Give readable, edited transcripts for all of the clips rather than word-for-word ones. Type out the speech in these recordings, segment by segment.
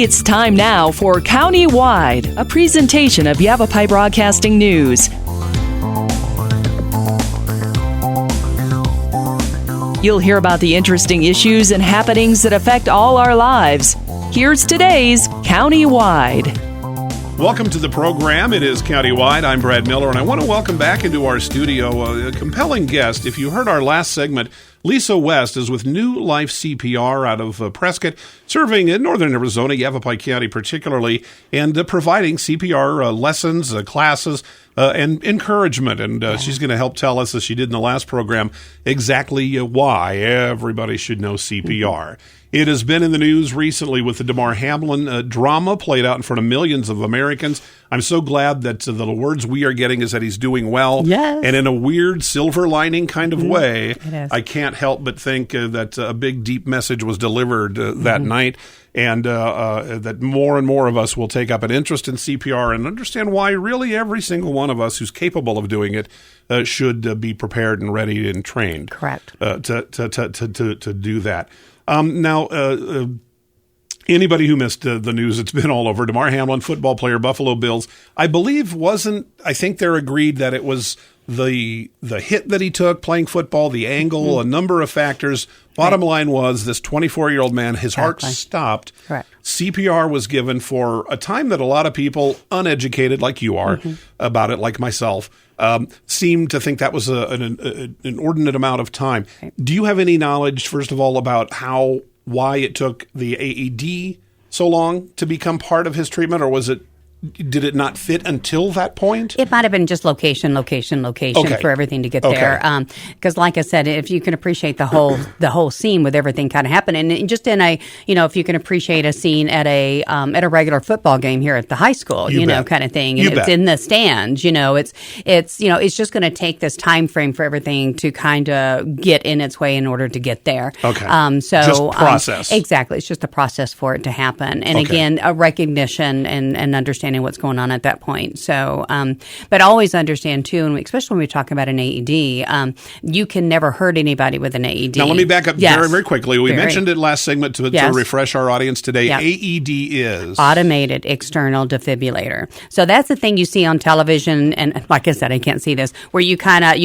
It's time now for County-Wide, a presentation of Yavapai Broadcasting News. You'll hear about the interesting issues and happenings that affect all our lives. Here's today's County-Wide. Welcome to the program. It is County-Wide. I'm Brad Miller, and I want to welcome back into our studio a compelling guest. If you heard our last segment, Lesa West is with New Life CPR out of Prescott, serving in northern Arizona, Yavapai County particularly, and providing CPR lessons, classes, and encouragement. And she's going to help tell us, as she did in the last program, exactly why everybody should know CPR. It has been in the news recently with the Damar Hamlin drama played out in front of millions of Americans. I'm so glad that the words we are getting is that he's doing well. Yes. And in a weird silver lining kind of way, I can't help but think that a big, deep message was delivered that night, and that more and more of us will take up an interest in CPR and understand why really every single one of us who's capable of doing it should be prepared and ready and trained. Correct. To do that. Now, anybody who missed the news, it's been all over. Damar Hamlin, football player, Buffalo Bills, I believe I think they're agreed that it was the hit that he took playing football, the angle, a number of factors. Bottom line was this 24-year-old man, his heart stopped. Correct. CPR was given for a time that a lot of people, uneducated like you are about it, like myself, seemed to think that was an inordinate amount of time. Right. Do you have any knowledge, first of all, about why it took the AED so long to become part of his treatment, or did it not fit until that point? It might have been just location for everything to get there. Because like I said, if you can appreciate the whole scene with everything kind of happening, and just in if you can appreciate a scene at a regular football game here at the high school, kind of thing, and it's in the stands, it's just going to take this time frame for everything to kind of get in its way in order to get there. Okay. Just process. Exactly. It's just a process for it to happen. And again, a recognition and understanding what's going on at that point. So, but always understand too, and especially when we talk about an AED, you can never hurt anybody with an AED. Now, let me back up very, very quickly. We mentioned it last segment to refresh our audience today. Yep. AED is automated external defibrillator. So that's the thing you see on television, and like I said, I can't see this, where you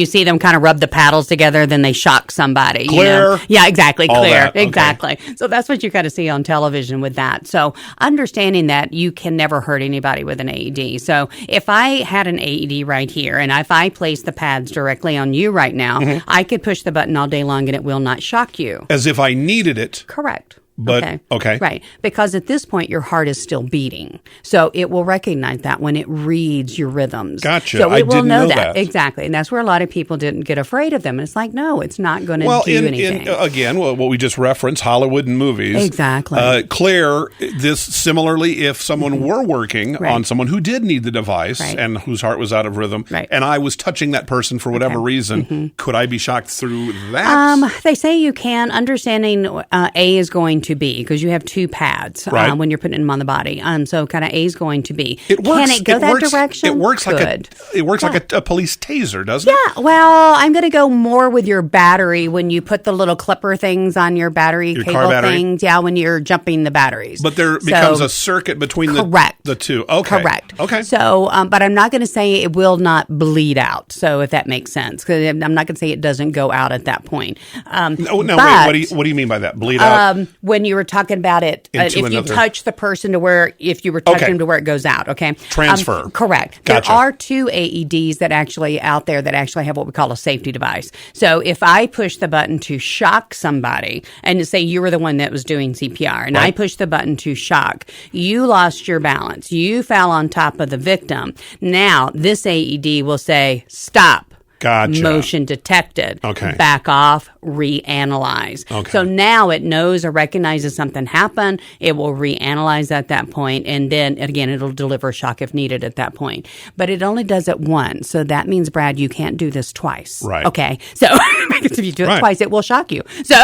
see them kind of rub the paddles together, then they shock somebody. Clear. Yeah, exactly. All clear. That. Exactly. Okay. So that's what you kind of see on television with that. So understanding that you can never hurt anybody with an AED. So if I had an AED right here, and if I place the pads directly on you right now, I could push the button all day long and it will not shock you. As if I needed it. Correct. But, okay. Right. Because at this point, your heart is still beating. So it will recognize that when it reads your rhythms. Gotcha. So it will didn't know that. Exactly. And that's where a lot of people didn't get afraid of them. And it's like, no, it's not going to do anything. Again, what we just referenced, Hollywood and movies. Exactly. Claire, this similarly, if someone were working on someone who did need the device and whose heart was out of rhythm, and I was touching that person for whatever reason, could I be shocked through that? They say you can. Understanding A is going to be, because you have two pads when you're putting them on the body. So kind of A is going to be. It works. Can it go direction? It works like a police taser, doesn't it? Yeah. Well, I'm going to go more with your battery when you put the little clipper things on your battery cable things. Yeah, when you're jumping the batteries. But there becomes a circuit between the two. Okay. Correct. Okay. So, but I'm not going to say it will not bleed out. So if that makes sense, because I'm not going to say it doesn't go out at that point. No, wait. What do you mean by that? Bleed out? When you were talking about it, if you touch the person to where, if you were touching them to where it goes out, okay? Transfer. Correct. Gotcha. There are two AEDs that actually out there that actually have what we call a safety device. So if I push the button to shock somebody, and say you were the one that was doing CPR, and I pushed the button to shock, you lost your balance. You fell on top of the victim. Now, this AED will say, stop. Gotcha. Motion detected. Okay. Back off, reanalyze. Okay. So now it knows or recognizes something happened. It will reanalyze at that point, and then again, it'll deliver shock if needed at that point. But it only does it once. So that means, Brad, you can't do this twice. Right. Okay. So because if you do it twice, it will shock you. So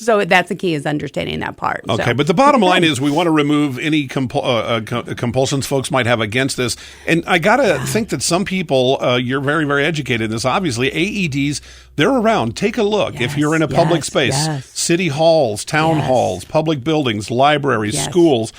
So that's the key, is understanding that part. Okay, so. But the bottom line is we want to remove any compulsions folks might have against this. And I got to think that some people, you're very, very educated in this, obviously. AEDs, they're around. Take a look. Yes, if you're in a public space, city halls, town halls, public buildings, libraries, schools,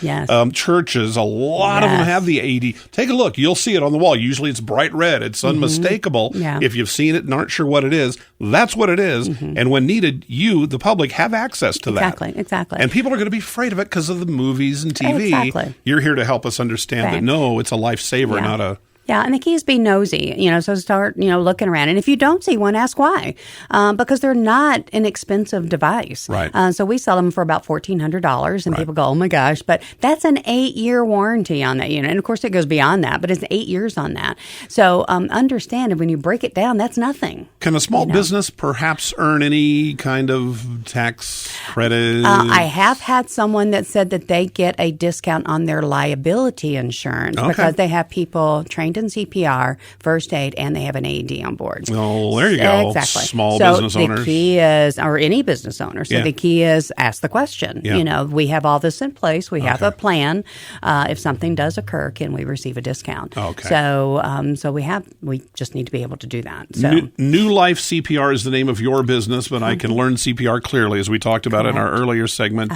churches, a lot of them have the AED. Take a look. You'll see it on the wall. Usually it's bright red. It's unmistakable. If you've seen it and aren't sure what it is, that's what it is. And when needed, you, the public, have access to that. Exactly. And people are going to be afraid of it because of the movies and TV. Exactly. You're here to help us understand that, no, it's a lifesaver, not a... Yeah, and the key is be nosy, so start, looking around. And if you don't see one, ask why, because they're not an expensive device. Right. So we sell them for about $1,400, and people go, oh my gosh, but that's an 8-year warranty on that unit. And of course it goes beyond that, but it's 8 years on that. So understand, when you break it down, that's nothing. Can a small business perhaps earn any kind of tax credit? I have had someone that said that they get a discount on their liability insurance because they have people trained in CPR, first aid, and they have an AED on board. Well, there you go. Exactly. Small business owners. The key is, or any business owner. So the key is ask the question. We have all this in place. We have a plan. If something does occur, can we receive a discount? Okay. So we just need to be able to do that. So New Life CPR is the name of your business, but I can learn CPR clearly, as we talked about in our earlier segment.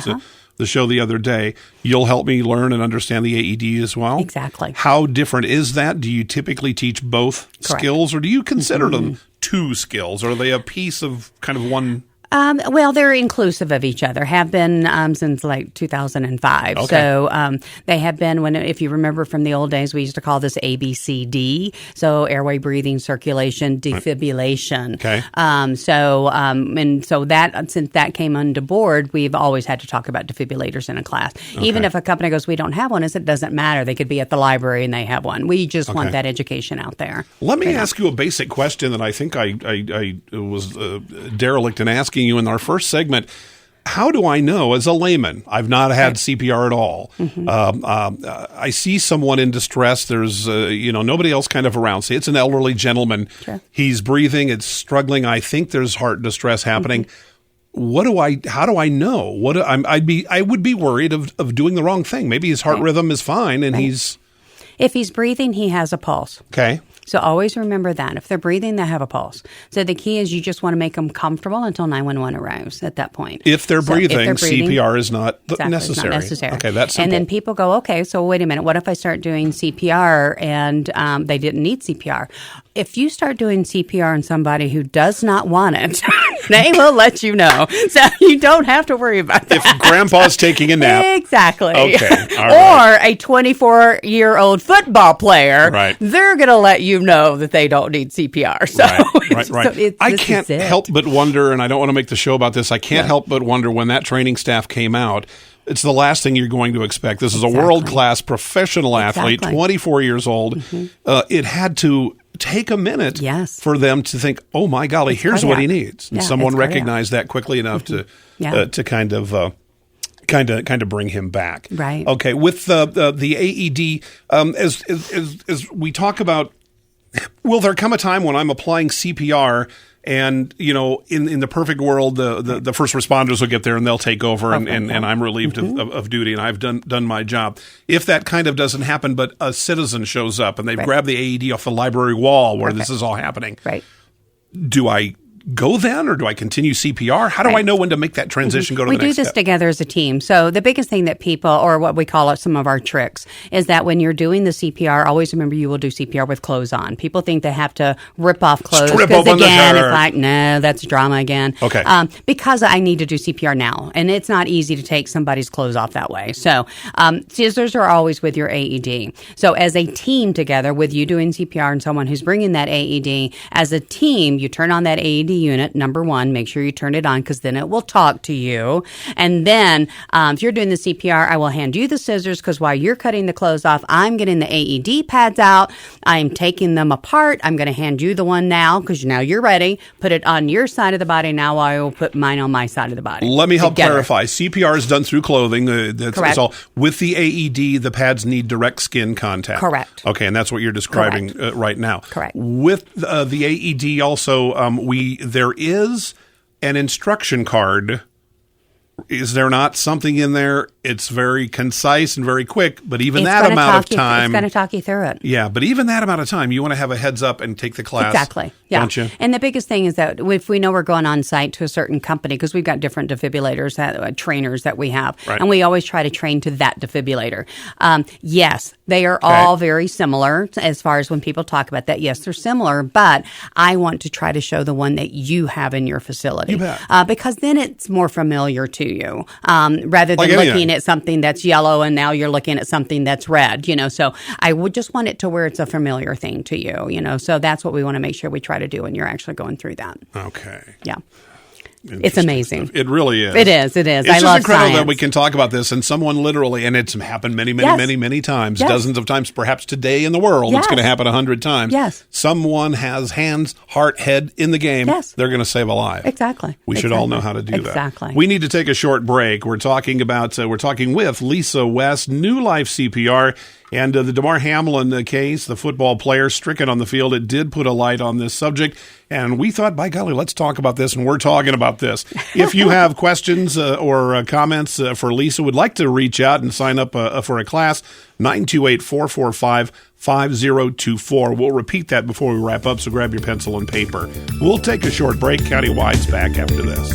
The show the other day. You'll help me learn and understand the AED as well? Exactly. How different is that? Do you typically teach both skills, or do you consider them two skills? Or are they a piece of kind of one? Well, they're inclusive of each other, have been since like 2005. Okay. So they have been, if you remember from the old days, we used to call this ABCD. So airway, breathing, circulation, defibrillation. Okay. So that, since that came on board, we've always had to talk about defibrillators in a class. Even if a company goes, we don't have one, it doesn't matter. They could be at the library and they have one. We just want that education out there. Let me ask you a basic question that I think I was derelict in asking you in our first segment. How do I know, as a layman, I've not had CPR at all, I see someone in distress, there's nobody else kind of around, say it's an elderly gentleman, he's breathing, it's struggling, I think there's heart distress happening. How do I know? I would be worried of doing the wrong thing. Maybe his heart rhythm is fine and if he's breathing, he has a pulse. Okay. So always remember that. If they're breathing, they have a pulse. So the key is you just want to make them comfortable until 911 arrives at that point. If they're breathing, CPR is not necessary. Not necessary. Okay, that's simple. And then people go, okay, so wait a minute. What if I start doing CPR and they didn't need CPR? If you start doing CPR on somebody who does not want it, they will let you know. So you don't have to worry about that. If grandpa's taking a nap. Exactly. Okay. Or a 24-year-old football player, they're going to let you know that they don't need CPR. So, So I can't help but wonder, and I don't want to make the show about this, I can't help but wonder when that training staff came out, it's the last thing you're going to expect. This is a world-class professional athlete, 24 years old. It had to take a minute for them to think, oh my golly, here's what he needs. And someone recognized that quickly enough to kind of bring him back. Right. Okay. With the AED, as we talk about, will there come a time when I'm applying CPR and, in the perfect world, the first responders will get there and they'll take over and I'm relieved of duty and I've done my job. If that kind of doesn't happen, but a citizen shows up and they've grabbed the AED off the library wall where this is all happening, do I go then, or do I continue CPR? How do I know when to make that transition, go to the next step? We do this together as a team. So the biggest thing that people, or what we call it, some of our tricks, is that when you're doing the CPR, always remember you will do CPR with clothes on. People think they have to rip off clothes. Because again, it's like, no, that's drama again. Okay. Because I need to do CPR now, and it's not easy to take somebody's clothes off that way. So scissors are always with your AED. So as a team together, with you doing CPR and someone who's bringing that AED, as a team, you turn on that AED unit. Number one, make sure you turn it on because then it will talk to you. And then if you're doing the CPR, I will hand you the scissors because while you're cutting the clothes off, I'm getting the AED pads out. I'm taking them apart. I'm going to hand you the one now because now you're ready. Put it on your side of the body. Now I will put mine on my side of the body. Let me help clarify. CPR is done through clothing. That's all. With the AED, the pads need direct skin contact. Correct. Okay, and that's what you're describing right now. Correct. With the AED also, there is an instruction card Is there not something in there? It's very concise and very quick, but even that amount of time... It's going to talk you through it. Yeah, but even that amount of time, you want to have a heads up and take the class. Exactly. Yeah. Don't you? And the biggest thing is that if we know we're going on site to a certain company, because we've got different defibrillators, trainers that we have, right. and we always try to train to that defibrillator. Yes, they are all very similar as far as when people talk about that. Yes, they're similar, but I want to try to show the one that you have in your facility. You bet. Because then it's more familiar to you, rather than looking at something that's yellow and now you're looking at something that's red, So I would just want it to where it's a familiar thing to you, So that's what we want to make sure we try to do when you're actually going through that. Okay. Yeah. It's amazing. It really is. It is. It's I love incredible science. that we can talk about this and someone literally, and it's happened many times, dozens of times, perhaps today in the world, it's going to happen 100 times. Yes. Someone has hands, heart, head in the game. Yes. They're going to save a life. Exactly. We should all know how to do that. Exactly. We need to take a short break. We're talking with Lesa West, New Life CPR. And the Damar Hamlin case, the football player stricken on the field, it did put a light on this subject. And we thought, by golly, let's talk about this. And we're talking about this. If you have questions or comments for Lesa, would like to reach out and sign up for a class, 928-445-5024. We'll repeat that before we wrap up, so grab your pencil and paper. We'll take a short break. Countywide's back after this.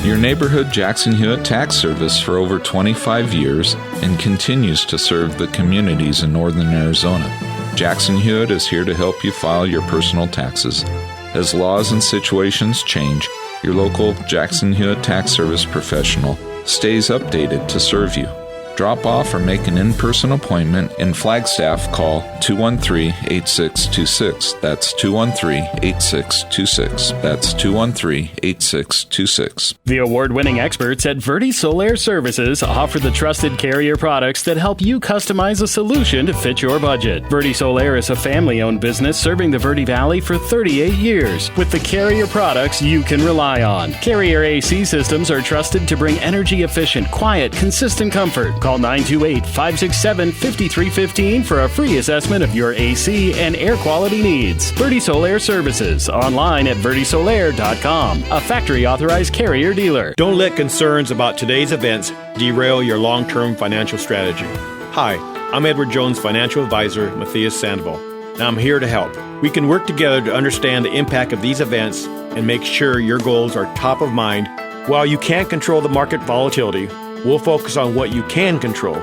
Your neighborhood Jackson Hewitt Tax Service for over 25 years and continues to serve the communities in northern Arizona. Jackson Hewitt is here to help you file your personal taxes. As laws and situations change, your local Jackson Hewitt Tax Service professional stays updated to serve you. Drop off or make an in-person appointment. In Flagstaff, call 213-8626. That's 213-8626. That's 213-8626. The award-winning experts at Verde Solaire Services offer the trusted carrier products that help you customize a solution to fit your budget. Verde Solaire is a family-owned business serving the Verde Valley for 38 years with the carrier products you can rely on. Carrier AC systems are trusted to bring energy-efficient, quiet, consistent comfort. Call 928-567-5315 for a free assessment of your AC and air quality needs. Verde Solaire Services, online at verdesolaire.com, a factory-authorized carrier dealer. Don't let concerns about today's events derail your long-term financial strategy. Hi, I'm Edward Jones Financial Advisor, Matthias Sandoval, and I'm here to help. We can work together to understand the impact of these events and make sure your goals are top of mind. While you can't control the market volatility, we'll focus on what you can control.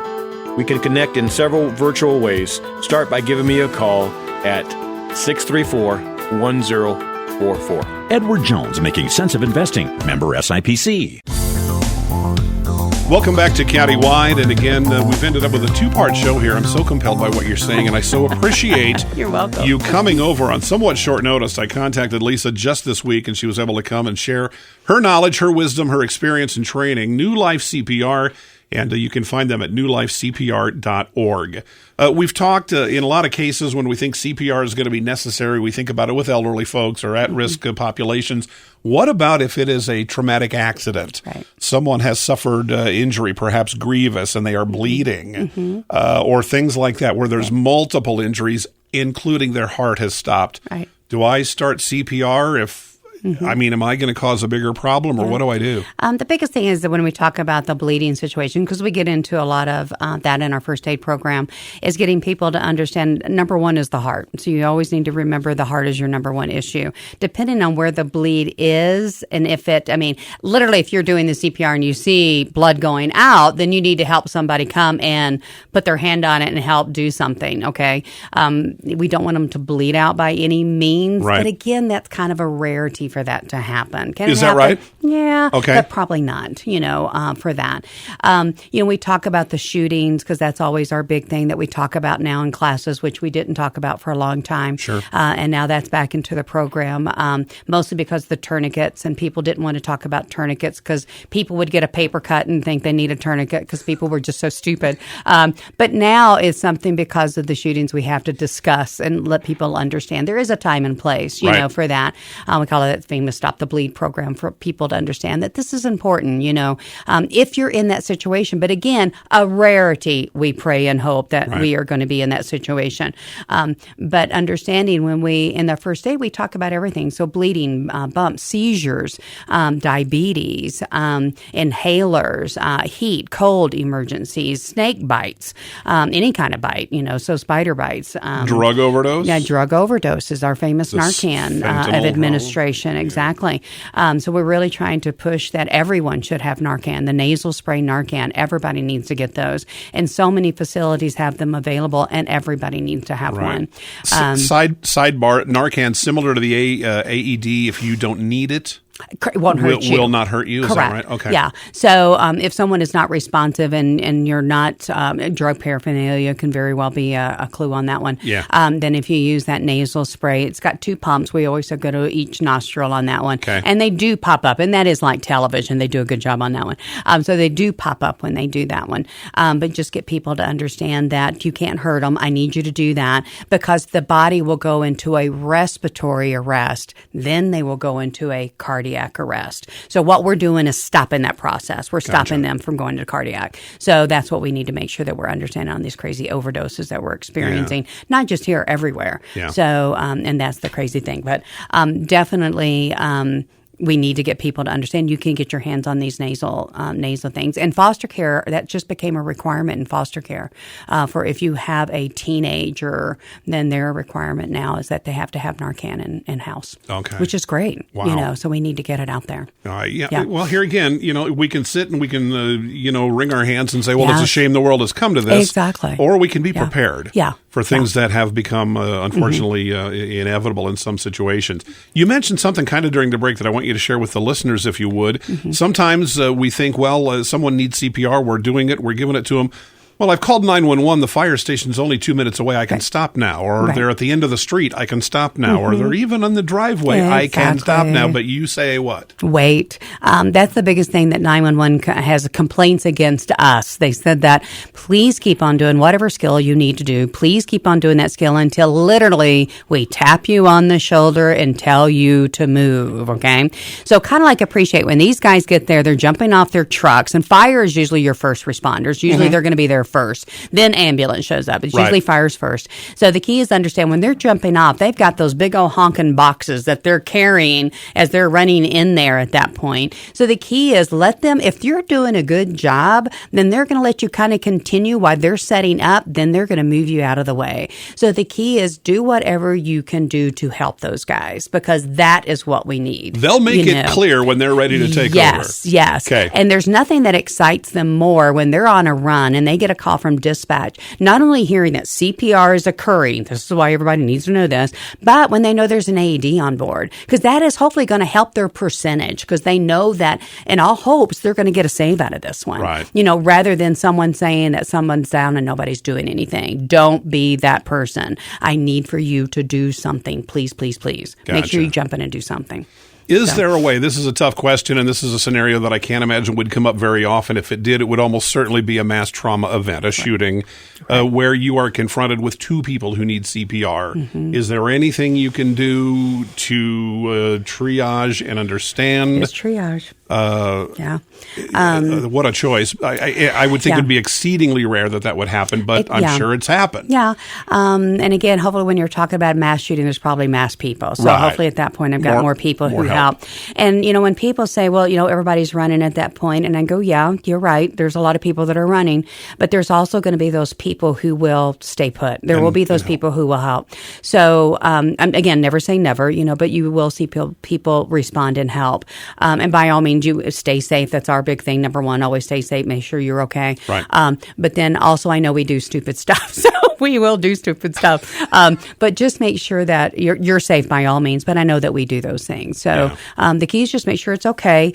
We can connect in several virtual ways. Start by giving me a call at 634-1044. Edward Jones, making sense of investing. Member SIPC. Welcome back to Countywide. And again, we've ended up with a two-part show here. I'm so compelled by what you're saying, and I so appreciate You're welcome. you coming over on somewhat short notice. I contacted Lesa just this week, and she was able to come and share her knowledge, her wisdom, her experience and training. New Life CPR, and you can find them at newlifecpr.org. We've talked in a lot of cases when we think CPR is going to be necessary, we think about it with elderly folks or at-risk populations. What about if it is a traumatic accident? Right. Someone has suffered injury, perhaps grievous, and they are bleeding, or things like that, where there's multiple injuries, including their heart has stopped. Right. Do I start CPR if... I mean, am I going to cause a bigger problem, or what do I do? The biggest thing is that when we talk about the bleeding situation, because we get into a lot of that in our first aid program, is getting people to understand, number one is the heart. So you always need to remember the heart is your number one issue. Depending on where the bleed is, and if it, I mean, literally if you're doing the CPR and you see blood going out, then you need to help somebody come and put their hand on it and help do something, okay? We don't want them to bleed out by any means, right. But again, that's kind of a rarity for that to happen. Can Is it happen? that right? Yeah. Okay. But probably not, for that. We talk about the shootings because that's always our big thing that we talk about now in classes, which we didn't talk about for a long time. Sure. And now that's back into the program, mostly because of the tourniquets, and people didn't want to talk about tourniquets because people would get a paper cut and think they need a tourniquet because people were just so stupid. But now it's something because of the shootings we have to discuss and let people understand. There is a time and place, right. For that. We call it that famous Stop the Bleed program for people to understand that this is important, if you're in that situation. But again, a rarity, we pray and hope that we are going to be in that situation. But understanding in the first aid, we talk about everything. So bleeding, bumps, seizures, diabetes, inhalers, heat, cold emergencies, snake bites, any kind of bite, so spider bites. Drug overdose? Yeah, drug overdose is our famous Narcan of administration. Exactly. So we're really trying to push that everyone should have Narcan. The nasal spray Narcan, everybody needs to get those. And so many facilities have them available, and everybody needs to have one. Sidebar, Narcan, similar to the AED, if you don't need it, it won't hurt you. Will not hurt you. Correct. Is that right? Okay. Yeah. So if someone is not responsive and you're not, drug paraphernalia can very well be a clue on that one. Yeah. Then if you use that nasal spray, it's got 2 pumps. We always go to each nostril on that one. Okay. And they do pop up. And that is like television. They do a good job on that one. So they do pop up when they do that one. But just get people to understand that you can't hurt them. I need you to do that because the body will go into a respiratory arrest. Then they will go into a cardiac arrest. So what we're doing is stopping that process. We're stopping them from going to cardiac. So that's what we need to make sure that we're understanding on these crazy overdoses that we're experiencing, not just here, everywhere. Yeah. So, and that's the crazy thing. But definitely we need to get people to understand you can get your hands on these nasal things. And foster care, that just became a requirement in foster care. For if you have a teenager, then their requirement now is that they have to have Narcan in house. Okay. Which is great. Wow. So we need to get it out there. Yeah. Well, here again, we can sit and we can, wring our hands and say, well, it's a shame the world has come to this. Exactly. Or we can be prepared for things that have become, unfortunately, inevitable in some situations. You mentioned something kind of during the break that I want you to share with the listeners, if you would. Sometimes we think, someone needs CPR. We're doing it. We're giving it to them. Well, I've called 911. The fire station's only 2 minutes away. I can stop now. Or they're at the end of the street. I can stop now. Or they're even on the driveway. I can stop now. But you say what? Wait. That's the biggest thing that 911 has complaints against us. They said that please keep on doing whatever skill you need to do. Please keep on doing that skill until literally we tap you on the shoulder and tell you to move. Okay? So kind of like appreciate when these guys get there, they're jumping off their trucks. And fire is usually your first responders. Usually they're going to be there first. Then ambulance shows up. It's usually fires first. So the key is to understand when they're jumping off, they've got those big old honking boxes that they're carrying as they're running in there at that point. So the key is let them, if you're doing a good job, then they're going to let you kind of continue while they're setting up. Then they're going to move you out of the way. So the key is do whatever you can do to help those guys because that is what we need. They'll make it clear when they're ready to take over. Yes. Okay. And there's nothing that excites them more when they're on a run and they get a call from dispatch, not only hearing that CPR is occurring, this is why everybody needs to know this, but when they know there's an AED on board, because that is hopefully going to help their percentage, because they know that in all hopes they're going to get a save out of this one. Right. Rather than someone saying that someone's down and nobody's doing anything. Don't be that person. I need for you to do something. Please, please, please. Gotcha. Make sure you jump in and do something. Is there a way? This is a tough question, and this is a scenario that I can't imagine would come up very often. If it did, it would almost certainly be a mass trauma event, a shooting, where you are confronted with 2 people who need CPR. Is there anything you can do to triage and understand? It's triage. What a choice. I would think it would be exceedingly rare that would happen, but I'm sure it's happened. Yeah. And again, hopefully when you're talking about mass shooting, there's probably mass people. So hopefully at that point, I've got more people who help. And, when people say, well, everybody's running at that point, and I go, yeah, you're right. There's a lot of people that are running, but there's also going to be those people who will stay put. There will be those people who will help. So, again, never say never, but you will see people respond and help. And by all means, you stay safe. That's our big thing. Number one, always stay safe. Make sure you're okay. Right. But then also, I know we do stupid stuff. So we will do stupid stuff. But just make sure that you're safe by all means. But I know that we do those things. So the key is just make sure it's okay.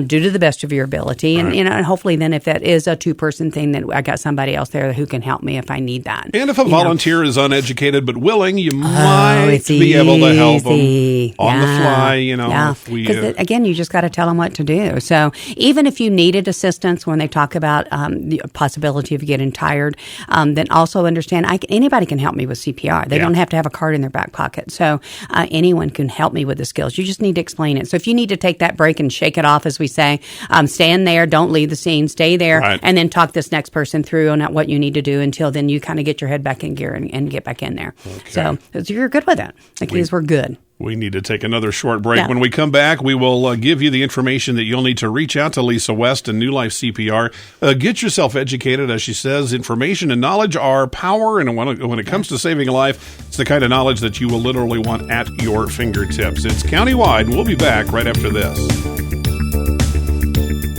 Do to the best of your ability. And, and hopefully then if that is a 2-person thing, then I got somebody else there who can help me if I need that. And if a volunteer is uneducated but willing, you might be able to help them on the fly, Because again, you just got to tell them what to do. So even if you needed assistance when they talk about the possibility of getting tired, then also understand anybody can help me with CPR. They don't have to have a card in their back pocket. So anyone can help me with the skills. You just need to explain it. So if you need to take that break and shake it off, as we say, stand there, don't leave the scene, stay there, and then talk this next person through on what you need to do until then you kind of get your head back in gear and get back in there. Okay. So you're good with it. The keys were good. We need to take another short break. Yeah. When we come back, we will give you the information that you'll need to reach out to Lesa West and New Life CPR. Get yourself educated. As she says, information and knowledge are power, and when it comes to saving a life, it's the kind of knowledge that you will literally want at your fingertips. It's countywide, and we'll be back right after this.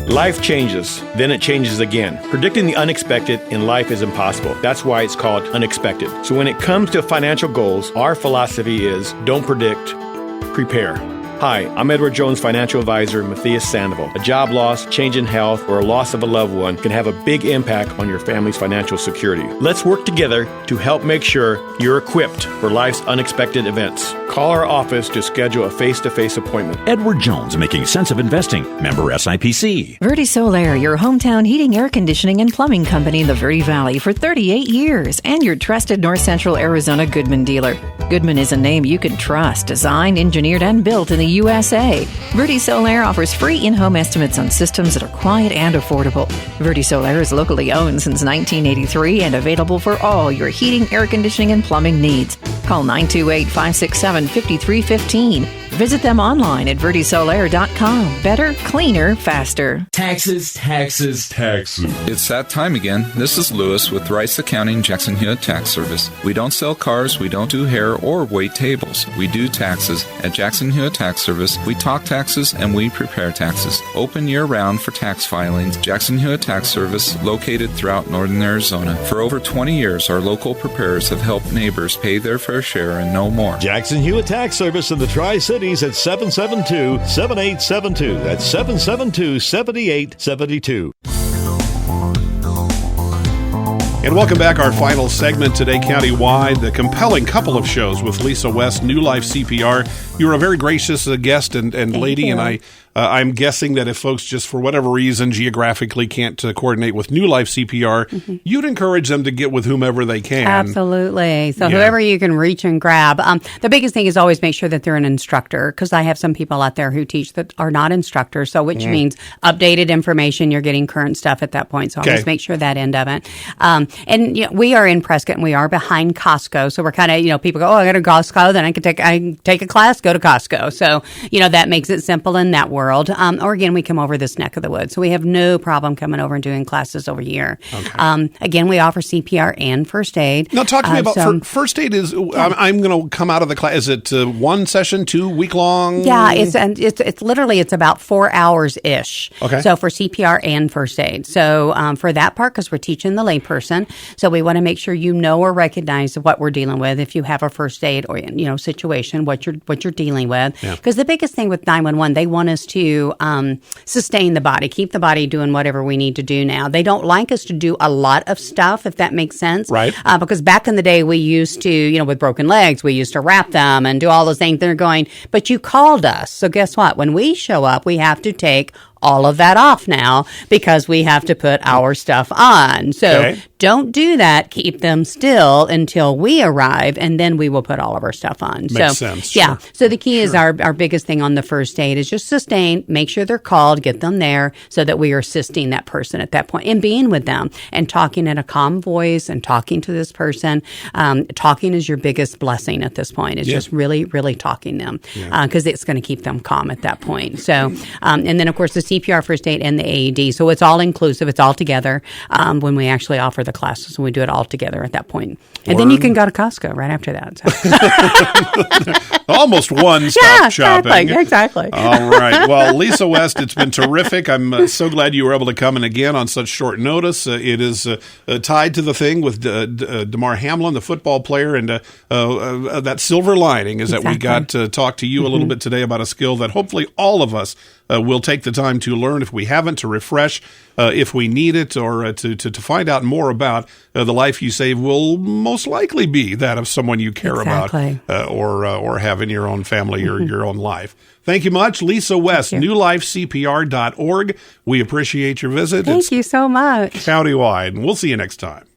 Life changes, then it changes again. Predicting the unexpected in life is impossible. That's why it's called unexpected. So when it comes to financial goals, our philosophy is don't predict, prepare. Hi, I'm Edward Jones financial advisor Matthias Sandoval. A job loss, change in health, or a loss of a loved one can have a big impact on your family's financial security. Let's work together to help make sure you're equipped for life's unexpected events. Call our office to schedule a face-to-face appointment. Edward Jones, making sense of investing. Member SIPC. Verde Solaire, your hometown heating, air conditioning, and plumbing company in the Verde Valley for 38 years, and your trusted North Central Arizona Goodman dealer. Goodman is a name you can trust, designed, engineered, and built in the USA. Verde Solaire offers free in-home estimates on systems that are quiet and affordable. Verde Solaire is locally owned since 1983 and available for all your heating, air conditioning, and plumbing needs. Call 928-567-5315. Visit them online at verdesolaire.com. Better, cleaner, faster. Taxes, taxes, taxes. It's that time again. This is Lewis with Rice Accounting Jackson Hewitt Tax Service. We don't sell cars, we don't do hair or wait tables. We do taxes. At Jackson Hewitt Tax Service, we talk taxes and we prepare taxes. Open year-round for tax filings. Jackson Hewitt Tax Service, located throughout northern Arizona. For over 20 years, our local preparers have helped neighbors pay their fair share and no more. Jackson Hewitt Tax Service in the Tri-Cities at 772-7872. That's 772-7872. And welcome back. Our final segment today, countywide, the compelling couple of shows with Lesa West, New Life CPR. You're a very gracious guest and lady, and I'm guessing that if folks just for whatever reason geographically can't coordinate with New Life CPR, you'd encourage them to get with whomever they can. Absolutely. So whoever you can reach and grab. The biggest thing is always make sure that they're an instructor, because I have some people out there who teach that are not instructors, so which means updated information. You're getting current stuff at that point, so always make sure that end of it. And we are in Prescott, and we are behind Costco, so we're kind of, people go, I got to Costco, then I can take a class, go to Costco. So, that makes it simple in that world. Or again, we come over this neck of the woods, so we have no problem coming over and doing classes over here. Okay. Again, we offer CPR and first aid. Now, talk to me about first aid. I'm going to come out of the class. Is it one session, 2 week long? Yeah, it's literally about 4 hours ish. Okay. So for CPR and first aid. So for that part, because we're teaching the layperson, so we want to make sure or recognize what we're dealing with if you have a first aid or situation, what you're dealing with. Because the biggest thing with 911, they want us to sustain the body, keep the body doing whatever we need to do now. They don't like us to do a lot of stuff, if that makes sense. Right. Because back in the day, we used to, with broken legs, we used to wrap them and do all those things. They're going, but you called us. So guess what? When we show up, we have to take all of that off now because we have to put our stuff on. So don't do that. Keep them still until we arrive, and then we will put all of our stuff on. Makes sense. Yeah. Sure. So the key is our biggest thing on the first aid is just sustain, make sure they're called, get them there so that we are assisting that person at that point and being with them and talking in a calm voice and talking to this person. Talking is your biggest blessing at this point. It's just really, really talking them because it's going to keep them calm at that point. So, and then of course the CPR, first aid, and the AED. So it's all inclusive. It's all together when we actually offer the classes, and we do it all together at that point. And then you can go to Costco right after that. So. Almost one-stop shopping. Exactly. All right. Well, Lesa West, it's been terrific. I'm so glad you were able to come in again on such short notice. It is tied to the thing with Damar Hamlin, the football player, and that silver lining is that we got to talk to you a little bit today about a skill that hopefully all of us will take the time to learn if we haven't, to refresh if we need it, or to find out more about the life you save will most likely be that of someone you care about or have in your own family or your own life. Thank you much. Lesa West, newlifecpr.org. We appreciate your visit. Thank you so much. Countywide, and we'll see you next time.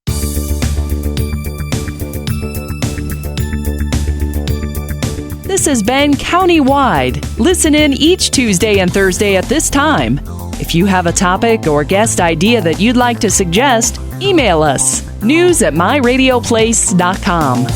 This has been Countywide. Listen in each Tuesday and Thursday at this time. If you have a topic or guest idea that you'd like to suggest, email us, news@myradioplace.com.